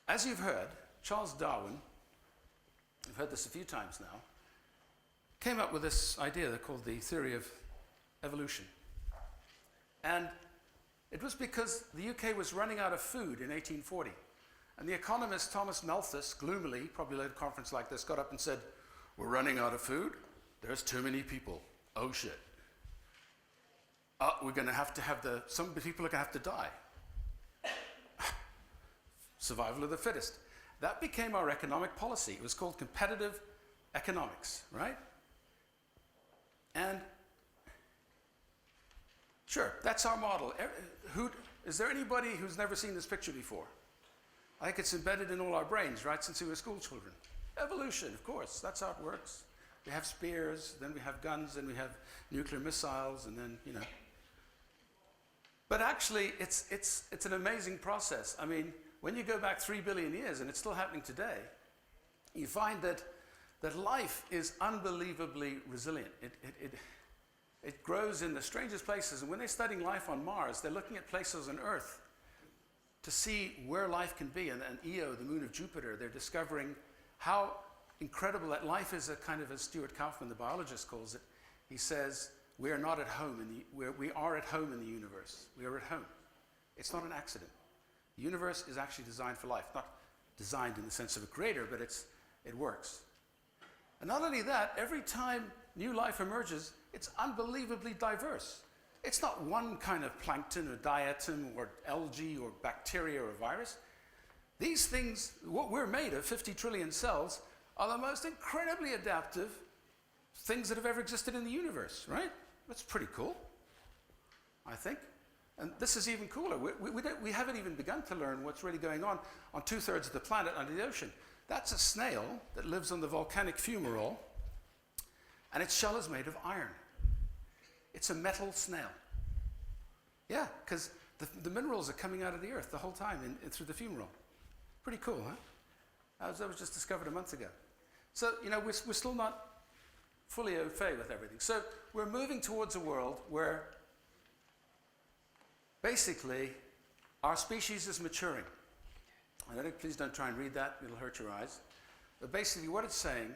As you've heard, Charles Darwin, you've heard this a few times now, came up with this idea called the theory of evolution. And it was because the UK was running out of food in 1840. And the economist Thomas Malthus, gloomily, probably at a conference like this, got up and said, "We're running out of food. There's too many people. Oh shit. We're going to have some people are going to have to die." Survival of the fittest. That became our economic policy. It was called competitive economics, right? And sure, that's our model. Is there anybody who's never seen this picture before? I think it's embedded in all our brains, right, since we were school children. Evolution, of course, that's how it works. We have spears, then we have guns, then we have nuclear missiles, and then, But actually, it's an amazing process. I mean, when you go back 3 billion years, and it's still happening today, you find that life is unbelievably resilient. It grows in the strangest places. And when they're studying life on Mars, they're looking at places on Earth to see where life can be. And Io, the moon of Jupiter, they're discovering how incredible that life is, a kind of, as Stuart Kauffman, the biologist, calls it. He says, we are not at home we are at home in the universe. We are at home. It's not an accident. The universe is actually designed for life. Not designed in the sense of a creator, but it works. And not only that, every time new life emerges, it's unbelievably diverse. It's not one kind of plankton or diatom or algae or bacteria or virus. These things, what we're made of, 50 trillion cells, are the most incredibly adaptive things that have ever existed in the universe, right? That's pretty cool, I think. And this is even cooler. We haven't even begun to learn what's really going on 2/3 of the planet under the ocean. That's a snail that lives on the volcanic fumarole, and its shell is made of iron. It's a metal snail. Yeah, because the minerals are coming out of the earth the whole time through the fumarole. Pretty cool, huh? That was just discovered a month ago. So, we're still not fully au fait with everything. So we're moving towards a world where basically our species is maturing. Please don't try and read that, it'll hurt your eyes. But basically what it's saying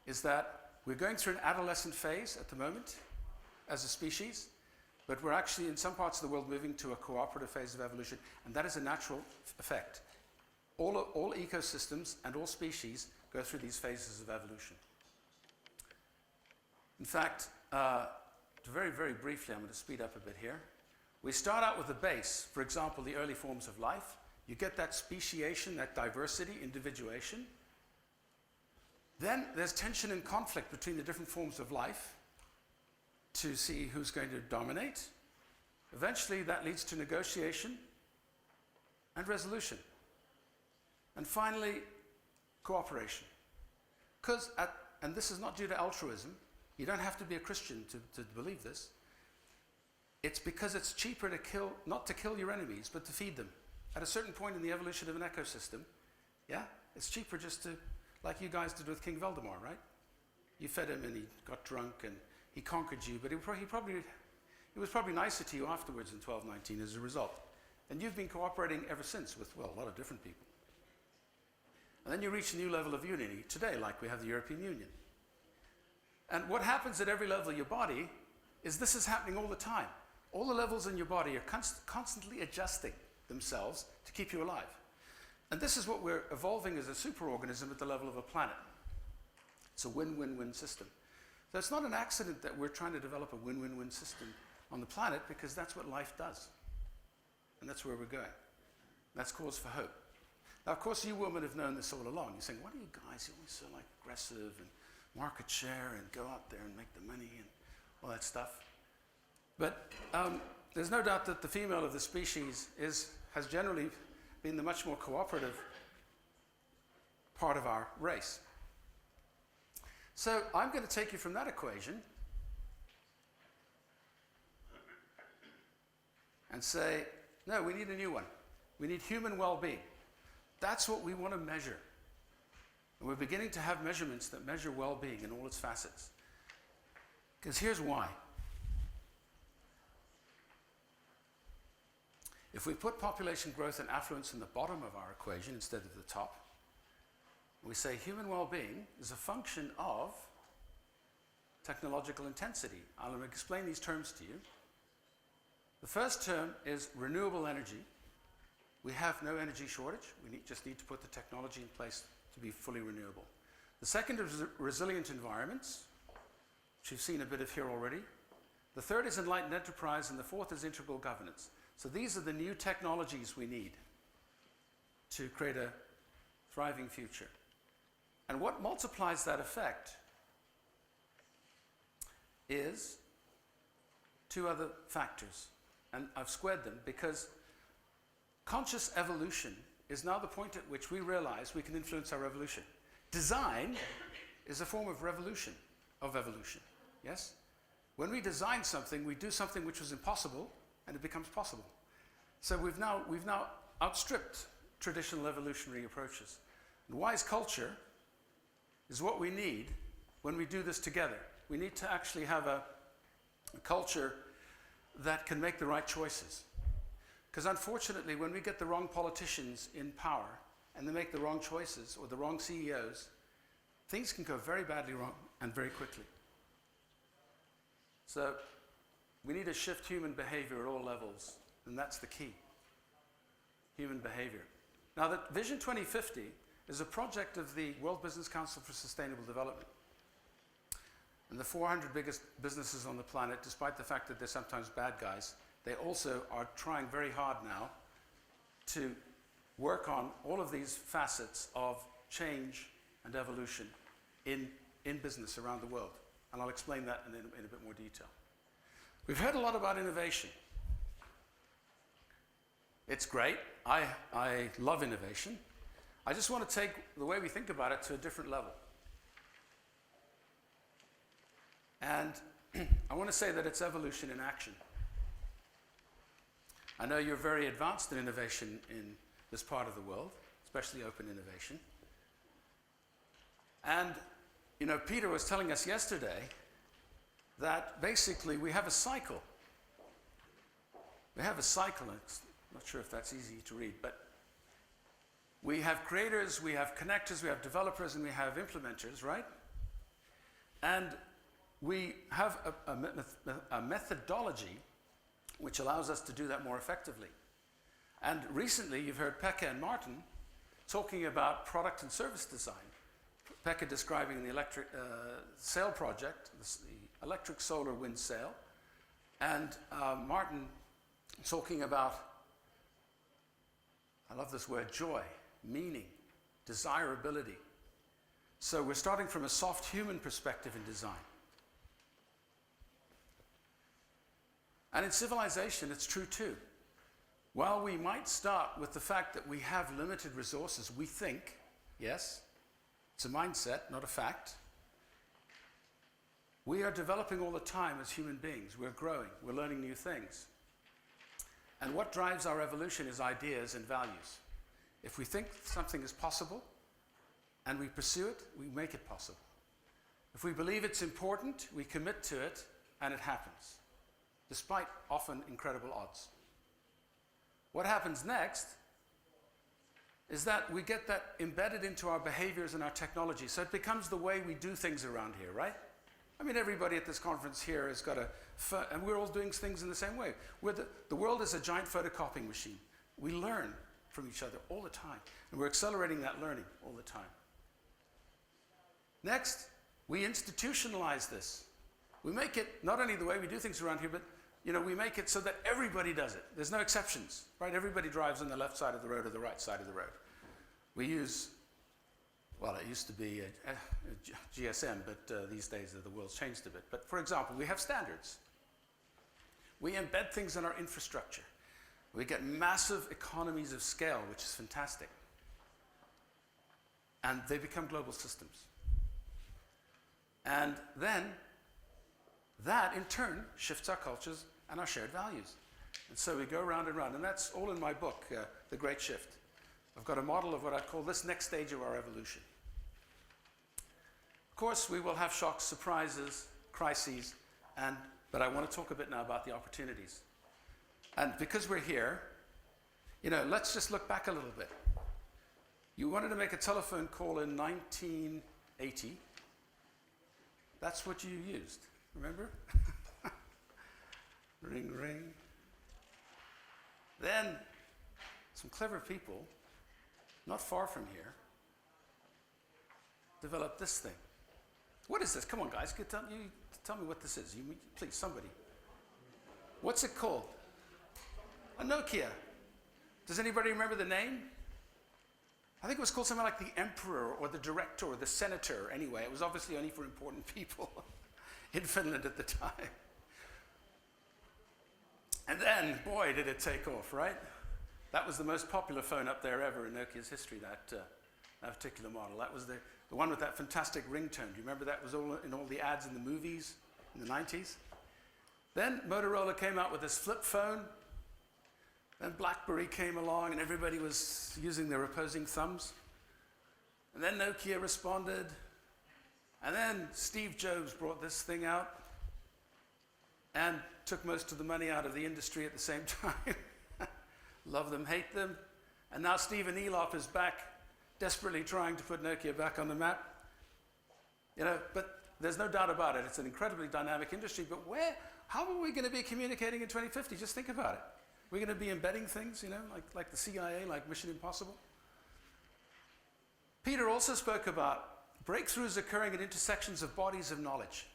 is that we're going through an adolescent phase at the moment as a species, but we're actually in some parts of the world moving to a cooperative phase of evolution, and that is a natural effect. All ecosystems and all species go through these phases of evolution. In fact, very, very briefly, I'm going to speed up a bit here. We start out with the base, for example, the early forms of life. You get that speciation, that diversity, individuation. Then there's tension and conflict between the different forms of life to see who's going to dominate. Eventually, that leads to negotiation and resolution. And finally, cooperation. And this is not due to altruism. You don't have to be a Christian to believe this. It's because it's cheaper not to kill your enemies, but to feed them. At a certain point in the evolution of an ecosystem, yeah, it's cheaper just to, like you guys did with King Valdemar, right? You fed him and he got drunk and he conquered you, but he was probably nicer to you afterwards in 1219 as a result. And you've been cooperating ever since with, a lot of different people. And then you reach a new level of unity today, like we have the European Union. And what happens at every level of your body is this is happening all the time. All the levels in your body are constantly adjusting themselves to keep you alive. And this is what we're evolving as a superorganism at the level of a planet. It's a win-win-win system. So it's not an accident that we're trying to develop a win-win-win system on the planet, because that's what life does. And that's where we're going. That's cause for hope. Now, of course, you women have known this all along. You're saying, what are you guys? You're always so aggressive and market share and go out there and make the money and all that stuff. But there's no doubt that the female of the species has generally been the much more cooperative part of our race. So I'm going to take you from that equation and say, no, we need a new one. We need human well-being. That's what we want to measure. And we're beginning to have measurements that measure well-being in all its facets. Because here's why. If we put population growth and affluence in the bottom of our equation instead of the top, we say human well-being is a function of technological intensity. I'll explain these terms to you. The first term is renewable energy. We have no energy shortage. We just need to put the technology in place to be fully renewable. The second is resilient environments, which you've seen a bit of here already. The third is enlightened enterprise, and the fourth is integral governance. So these are the new technologies we need to create a thriving future. And what multiplies that effect is two other factors. And I've squared them because conscious evolution is now the point at which we realize we can influence our evolution. Design is a form of revolution, of evolution, yes? When we design something, we do something which was impossible, and it becomes possible. So we've now outstripped traditional evolutionary approaches. And wise culture is what we need when we do this together. We need to actually have a culture that can make the right choices. Because unfortunately, when we get the wrong politicians in power and they make the wrong choices or the wrong CEOs, things can go very badly wrong and very quickly. So we need to shift human behavior at all levels, and that's the key. Human behavior. Now, the Vision 2050 is a project of the World Business Council for Sustainable Development. And the 400 biggest businesses on the planet, despite the fact that they're sometimes bad guys, they also are trying very hard now to work on all of these facets of change and evolution in business around the world. And I'll explain that in a bit more detail. We've heard a lot about innovation. It's great. I love innovation. I just want to take the way we think about it to a different level. And I want to say that it's evolution in action. I know you're very advanced in innovation in this part of the world, especially open innovation. And, you know, Peter was telling us yesterday that basically we have a cycle. We have a cycle, and I'm not sure if that's easy to read, but we have creators, we have connectors, we have developers, and we have implementers, right? And we have a methodology which allows us to do that more effectively. And recently, you've heard Pekka and Martin talking about product and service design. Pekka describing the electric sail project, the electric solar wind sail, and Martin talking about, I love this word, joy, meaning, desirability. So we're starting from a soft human perspective in design. And in civilization, it's true too. While we might start with the fact that we have limited resources, we think, yes, it's a mindset, not a fact. We are developing all the time as human beings. We're growing, we're learning new things. And what drives our evolution is ideas and values. If we think something is possible and we pursue it, we make it possible. If we believe it's important, we commit to it, and it happens, despite often incredible odds. What happens next is that we get that embedded into our behaviors and our technology. So it becomes the way we do things around here, right? I mean, everybody at this conference here has got and we're all doing things in the same way. The world is a giant photocopying machine. We learn from each other all the time, and we're accelerating that learning all the time. Next, we institutionalize this. We make it not only the way we do things around here, but we make it so that everybody does it. There's no exceptions, right? Everybody drives on the left side of the road or the right side of the road. We use, well, it used to be a GSM, but these days the world's changed a bit. But for example, we have standards. We embed things in our infrastructure. We get massive economies of scale, which is fantastic. And they become global systems. And then that, in turn, shifts our cultures and our shared values. And so we go round and round. And that's all in my book, The Great Shift. I've got a model of what I call this next stage of our evolution. Of course, we will have shocks, surprises, crises, but I want to talk a bit now about the opportunities. And because we're here, Let's just look back a little bit. You wanted to make a telephone call in 1980. That's what you used, remember? Ring, ring. Then, some clever people, not far from here, developed this thing. What is this? Come on, guys, tell me what this is. Please, somebody. What's it called? A Nokia. Does anybody remember the name? I think it was called something like the Emperor or the Director or the Senator. Anyway, it was obviously only for important people in Finland at the time. And then, boy, did it take off, right? That was the most popular phone up there ever in Nokia's history, that particular model. That was the one with that fantastic ringtone. Do you remember that was all in all the ads in the movies in the 90s? Then Motorola came out with this flip phone. Then BlackBerry came along and everybody was using their opposing thumbs. And then Nokia responded. And then Steve Jobs brought this thing out and took most of the money out of the industry at the same time. Love them, hate them. And now Stephen Elop is back, desperately trying to put Nokia back on the map. But there's no doubt about it. It's an incredibly dynamic industry. But how are we going to be communicating in 2050? Just think about it. We're going to be embedding things, like the CIA, like Mission Impossible. Peter also spoke about breakthroughs occurring at intersections of bodies of knowledge.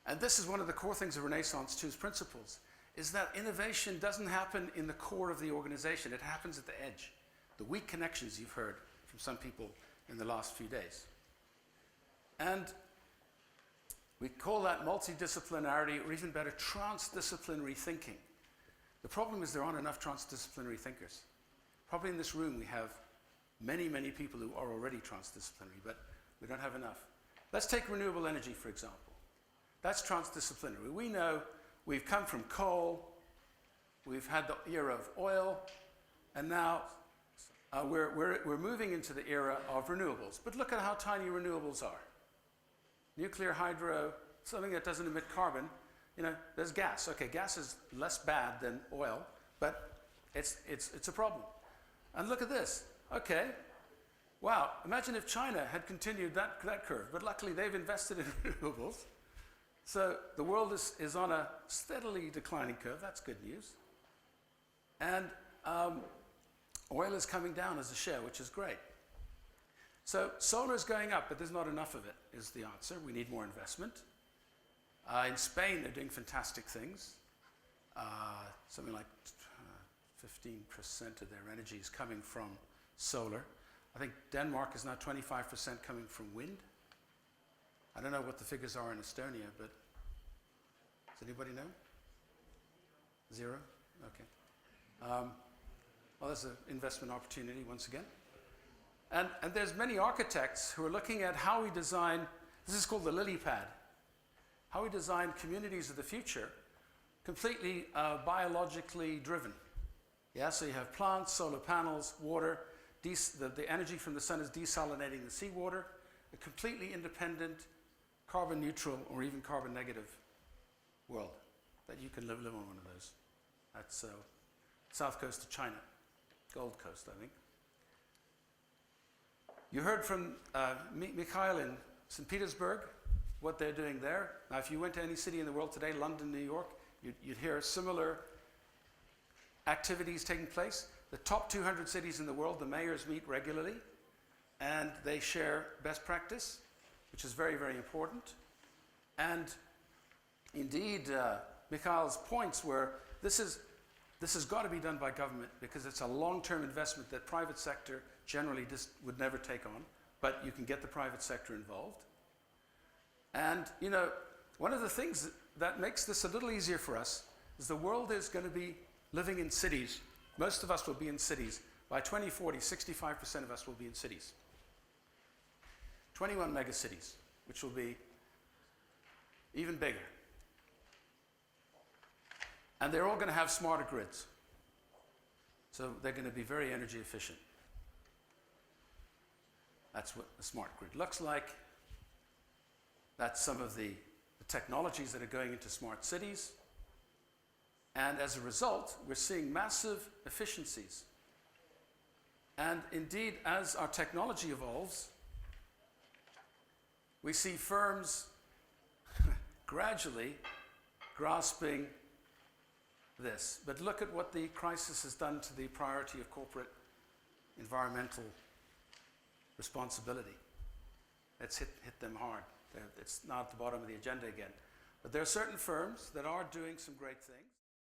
And this is one of the core things of Renaissance 2's principles, is that innovation doesn't happen in the core of the organization. It happens at the edge. The weak connections you've heard from some people in the last few days. And we call that multidisciplinarity, or even better, transdisciplinary thinking. The problem is there aren't enough transdisciplinary thinkers. Probably in this room we have many, many people who are already transdisciplinary, but we don't have enough. Let's take renewable energy, for example. That's transdisciplinary. We know we've come from coal, we've had the era of oil, and now we're moving into the era of renewables. But look at how tiny renewables are. Nuclear, hydro, something that doesn't emit carbon. There's gas. Okay, gas is less bad than oil, but it's a problem. And look at this. Okay, wow, imagine if China had continued that curve, but luckily they've invested in renewables. So the world is on a steadily declining curve. That's good news. And oil is coming down as a share, which is great. So solar is going up, but there's not enough of it, is the answer. We need more investment. In Spain, they're doing fantastic things. Something like 15% of their energy is coming from solar. I think Denmark is now 25% coming from wind. I don't know what the figures are in Estonia, but does anybody know? 0? Okay. Well, there's an investment opportunity once again. And there's many architects who are looking at how we design, this is called the lily pad, how we design communities of the future, completely biologically driven. Yeah, so you have plants, solar panels, water, the energy from the sun is desalinating the seawater, a completely independent, carbon neutral, or even carbon negative world that you can live on one of those. That's south coast of China, Gold Coast, I think. You heard from Mikhail in St. Petersburg, what they're doing there. Now, if you went to any city in the world today, London, New York, you'd hear similar activities taking place. The top 200 cities in the world, the mayors meet regularly, and they share best practice, which is very, very important. And indeed, Mikhail's points were, this has got to be done by government because it's a long-term investment that private sector generally just would never take on, but you can get the private sector involved. And, one of the things that makes this a little easier for us is the world is going to be living in cities. Most of us will be in cities. By 2040, 65% of us will be in cities. 21 megacities, which will be even bigger. And they're all going to have smarter grids. So they're going to be very energy efficient. That's what a smart grid looks like. That's some of the technologies that are going into smart cities. And as a result, we're seeing massive efficiencies. And indeed, as our technology evolves, we see firms gradually grasping this. But look at what the crisis has done to the priority of corporate environmental responsibility. It's hit them hard. It's not at the bottom of the agenda again. But there are certain firms that are doing some great things.